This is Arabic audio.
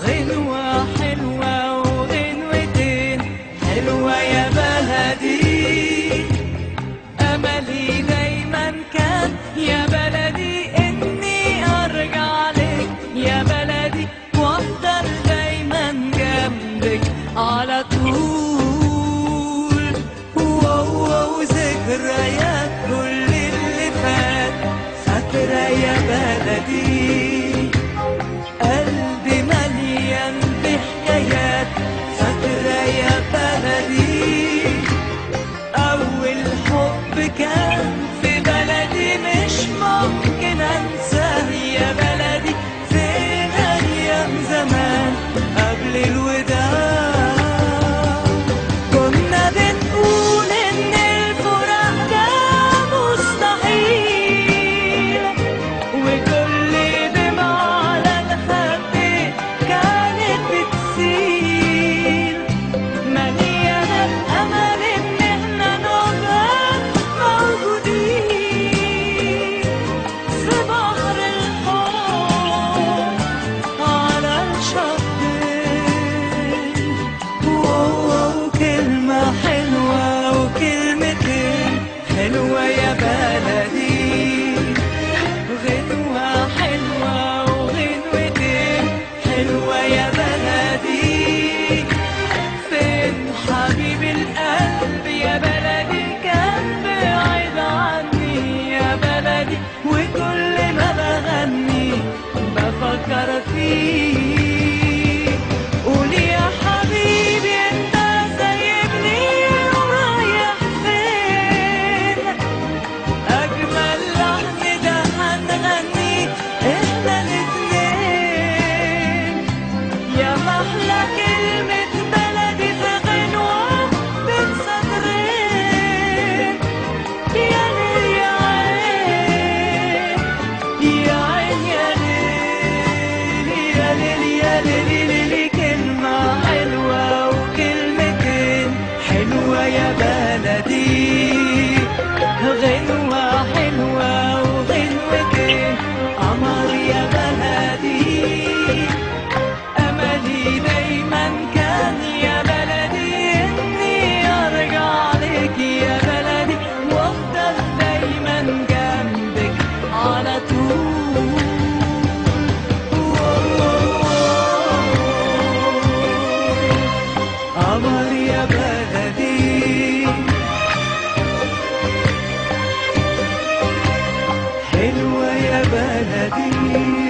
غنوة حلوة وغنوتين حلوة يا بلدي. أملي دايما كان يا بلدي إني أرجع لك يا بلدي، وأفضل دايما جنبك على طول. واو ذكريات كل اللي فات فاكرة يا بلدي، قلبي مليان بحكايات فاكرة يا بلدي. أول حب كان في بلدي مش ممكن أنساه يا بلدي، فين أيام زمان قبل الوداع. كنا بنقول إن الفراق ده مستحيل، وكل دمعة على الخد كانت بتسيل، مليانة الأمل إن إحنا نبقى موجودين في بحر الحب على الشطين. واو كلمة حلوة وكلمتين حلوة يا بلدي، غنوة حلوة وغنوتين حلوة يا بلدي. فين حبيب القلب يا بلدي كان بعيد عني يا بلدي، وكل ما بغني بفكر فيك. قولي يا حبيبي انت سايبني ورايح فين؟ أجمل لحن ده هنغنيه إحنا الاتنين، يا محلى كلمة بلدي في غنوة بين سطرين. يا ليل يا عين يا عين يا ليل يا ليل يا ليل ليلي، كلمة حلوة وكلمتين حلوة يا بلدي، غنوة حلوة وغنوتين قمر يا بلدي. أملي دايما كان يا بلدي إني أرجع لك يا بلدي، وأفضل دايما جنبك على طول. قمر يا بلدي، حلوة يا بلدي.